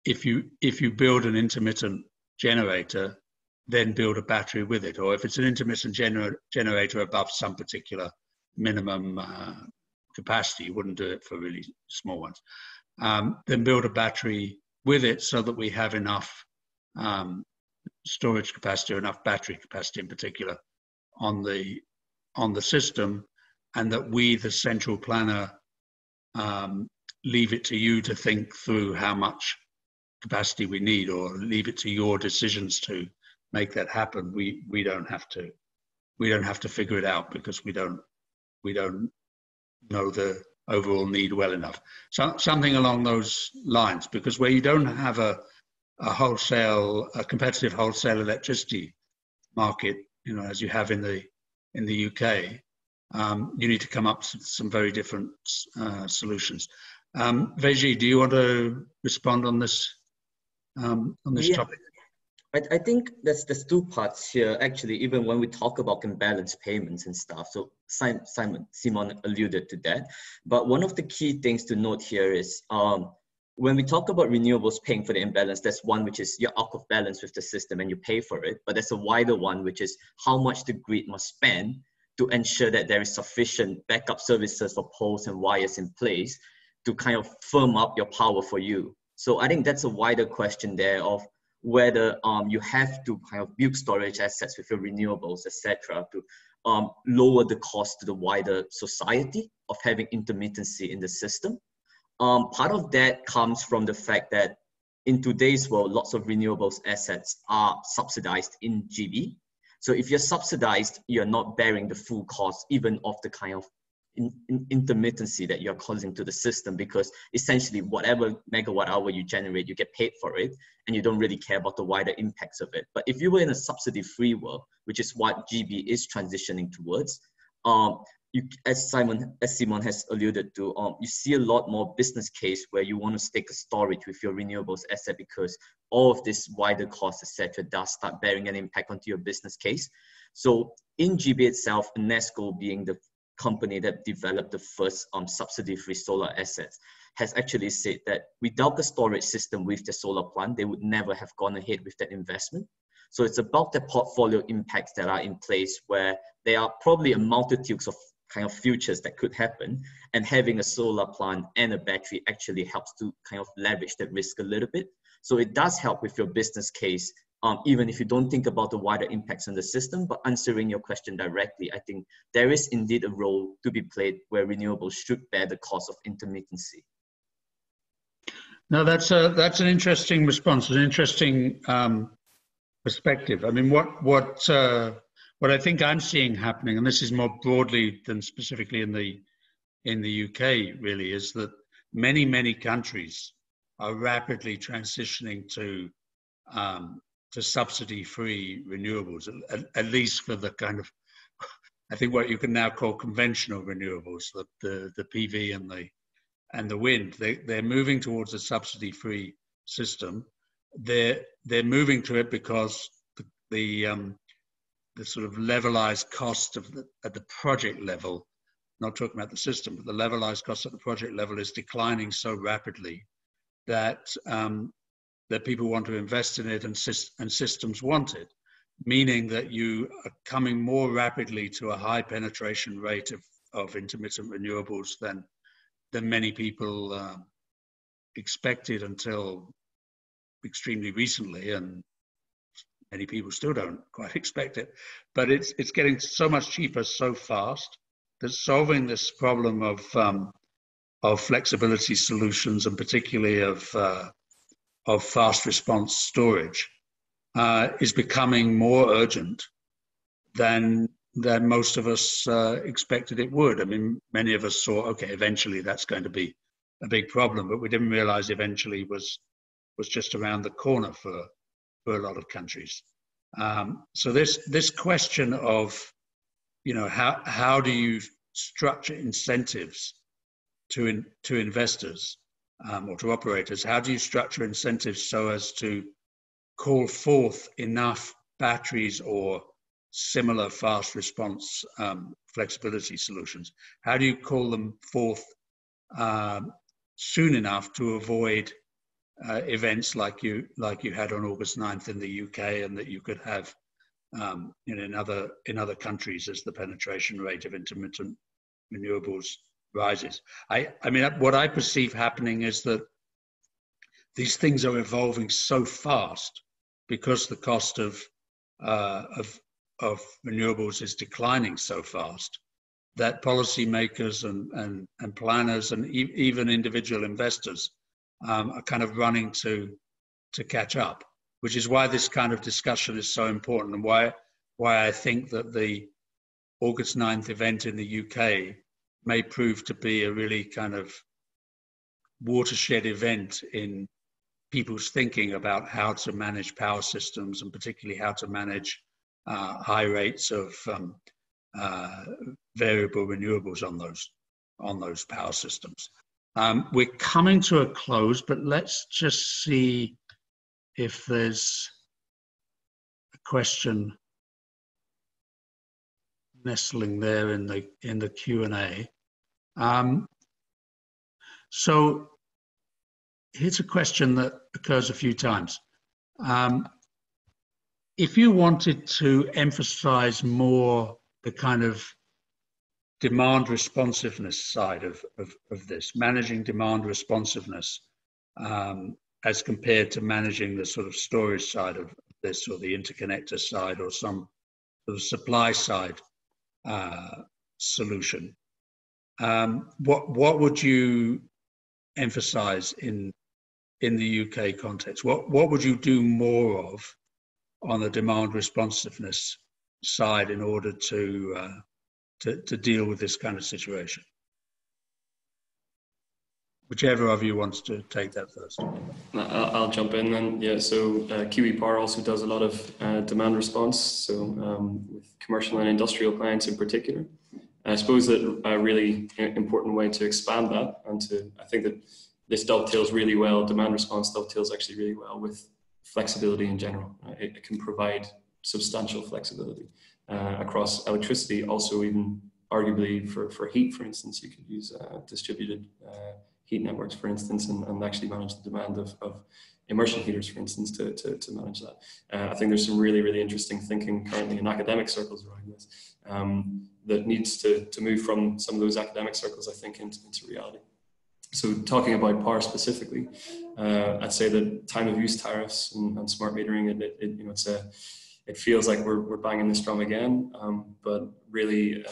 if you build an intermittent generator, then build a battery with it. Or if it's an intermittent generator above some particular minimum capacity, you wouldn't do it for really small ones, then build a battery with it so that we have enough storage capacity, or enough battery capacity in particular, on the system, and that we, the central planner, leave it to you to think through how much capacity we need, or leave it to your decisions to make that happen. We don't have to figure it out, because we don't know the overall need well enough. So something along those lines, because where you don't have a competitive wholesale electricity market, as you have in the UK, you need to come up with some very different solutions. Vejji, do you want to respond on this topic? I think there's two parts here, actually, even when we talk about imbalance payments and stuff. So Simon alluded to that. But one of the key things to note here is when we talk about renewables paying for the imbalance, there's one which is you're out of balance with the system and you pay for it. But there's a wider one, which is how much the grid must spend to ensure that there is sufficient backup services for poles and wires in place to kind of firm up your power for you. So I think that's a wider question there of whether you have to kind of build storage assets with your renewables, etc., to lower the cost to the wider society of having intermittency in the system. Part of that comes from the fact that in today's world, lots of renewables assets are subsidized in GB. So if you're subsidized, you're not bearing the full cost even of the kind of intermittency that you're causing to the system, because essentially whatever megawatt hour you generate, you get paid for it, and you don't really care about the wider impacts of it. But if you were in a subsidy-free world, which is what GB is transitioning towards, as Simon has alluded to, you see a lot more business case where you want to stake a storage with your renewables asset, because all of this wider costs, etc., does start bearing an impact onto your business case. So in GB itself, UNESCO being the company that developed the first subsidy-free solar assets, has actually said that without the storage system with the solar plant, they would never have gone ahead with that investment. So it's about the portfolio impacts that are in place, where there are probably a multitude of kind of futures that could happen, and having a solar plant and a battery actually helps to kind of leverage that risk a little bit. So it does help with your business case, even if you don't think about the wider impacts on the system. But answering your question directly, I think there is indeed a role to be played where renewables should bear the cost of intermittency. No, that's an interesting response, an interesting perspective. I mean, what I think I'm seeing happening, and this is more broadly than specifically in the UK, really, is that many countries are rapidly transitioning to subsidy-free renewables, at least for the kind of, I think, what you can now call conventional renewables, the PV and the wind. They're moving towards a subsidy-free system. They're moving to it because the sort of levelized cost at the project level, not talking about the system, but the levelized cost at the project level is declining so rapidly that that people want to invest in it, and systems want it, meaning that you are coming more rapidly to a high penetration rate of intermittent renewables than many people expected until extremely recently, and many people still don't quite expect it. But it's getting so much cheaper so fast that solving this problem of flexibility solutions, and particularly of fast response storage, is becoming more urgent than most of us expected it would. I mean, many of us saw, okay, eventually that's going to be a big problem, but we didn't realize eventually was just around the corner for a lot of countries. So this question of, you know, how do you structure incentives to investors or to operators? How do you structure incentives so as to call forth enough batteries or similar fast response flexibility solutions? How do you call them forth soon enough to avoid events like you had on August 9th in the UK, and that you could have in other countries as the penetration rate of intermittent renewables rises? I mean, what I perceive happening is that these things are evolving so fast because the cost of renewables is declining so fast, that policymakers and planners and even individual investors are kind of running to catch up, which is why this kind of discussion is so important, and why I think that the August 9th event in the UK may prove to be a really kind of watershed event in people's thinking about how to manage power systems, and particularly how to manage high rates of variable renewables on those power systems. We're coming to a close, but let's just see if there's a question nestling there in the Q&A. So here's a question that occurs a few times. If you wanted to emphasize more the kind of demand responsiveness side of this, managing demand responsiveness, as compared to managing the sort of storage side of this, or the interconnector side, or some sort of supply side solution, what would you emphasize in in the UK context? What would you do more of on the demand responsiveness side in order to deal with this kind of situation? Whichever of you wants to take that first. I'll jump in then. Yeah, so Kiwi Power also does a lot of demand response, so with commercial and industrial clients in particular. I suppose that a really important way to expand that, and I think that this dovetails really well, demand response dovetails actually really well with flexibility in general. It can provide substantial flexibility across electricity, also even arguably for heat, for instance. You could use distributed heat networks, for instance, and actually manage the demand of immersion heaters, for instance, to manage that. I think there's some really, really interesting thinking currently in academic circles around this that needs to move from some of those academic circles, I think, into reality. So talking about power specifically, I'd say that time of use tariffs and smart metering, it feels like we're banging this drum again, but really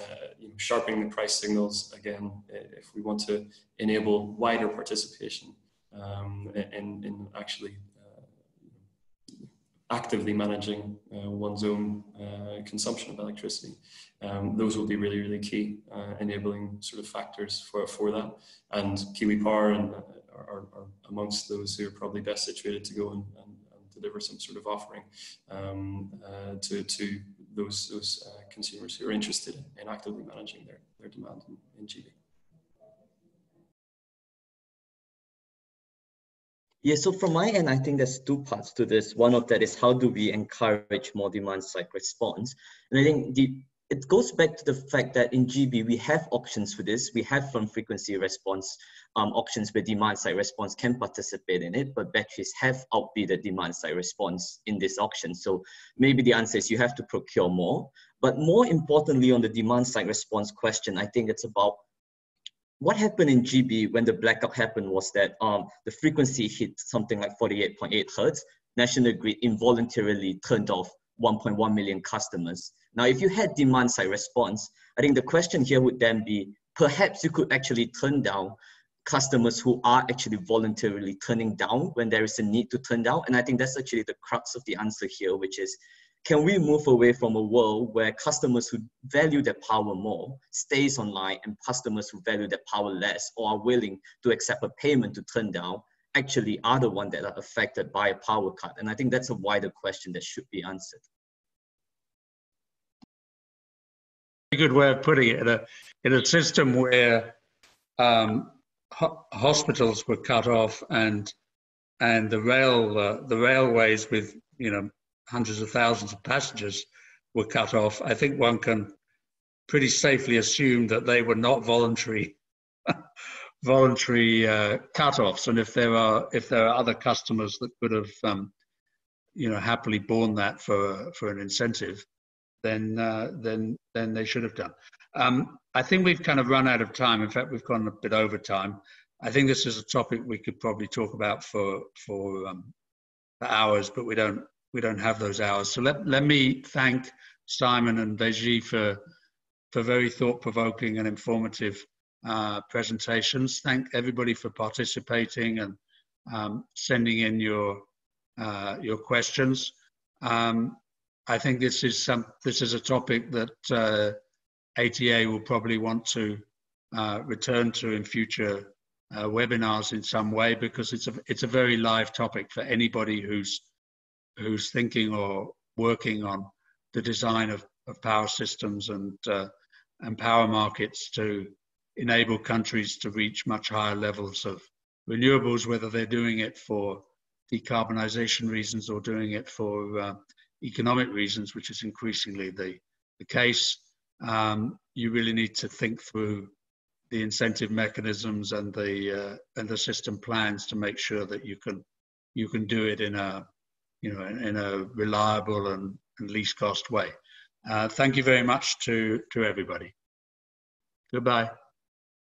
sharpening the price signals again, if we want to enable wider participation in actually actively managing one's own consumption of electricity. Those will be really, really key, enabling sort of factors for that. And Kiwi Power are amongst those who are probably best situated to go and deliver some sort of offering to those consumers who are interested in actively managing their demand in GB. Yeah, so from my end, I think there's two parts to this. One of that is how do we encourage more demand-side response? And I think it goes back to the fact that in GB, we have options for this. We have firm frequency response options where demand-side response can participate in it, but batteries have outbid demand-side response in this auction. So maybe the answer is you have to procure more. But more importantly, on the demand-side response question, I think it's about what happened in GB when the blackout happened was that the frequency hit something like 48.8 Hertz. National Grid involuntarily turned off 1.1 million customers. Now, if you had demand side response, I think the question here would then be, perhaps you could actually turn down customers who are actually voluntarily turning down when there is a need to turn down. And I think that's actually the crux of the answer here, which is, can we move away from a world where customers who value their power more stays online and customers who value their power less or are willing to accept a payment to turn down actually are the ones that are affected by a power cut? And I think that's a wider question that should be answered. A good way of putting it. In a system where hospitals were cut off and the railways with hundreds of thousands of passengers were cut off, I think one can pretty safely assume that they were not voluntary cut-offs. And if there are other customers that could have happily borne that for an incentive, then they should have done. I think we've kind of run out of time. In fact, we've gone a bit over time. I think this is a topic we could probably talk about for hours, but we don't have those hours. So let me thank Simon and Beji for very thought-provoking and informative presentations. Thank everybody for participating and sending in your questions. I think this is a topic that ATA will probably want to return to in future webinars in some way, because it's a very live topic for anybody who's thinking or working on the design of power systems and power markets to enable countries to reach much higher levels of renewables, whether they're doing it for decarbonization reasons or doing it for economic reasons, which is increasingly the case. You really need to think through the incentive mechanisms and the system plans to make sure that you can do it in a reliable and least cost way. Thank you very much to everybody. Goodbye.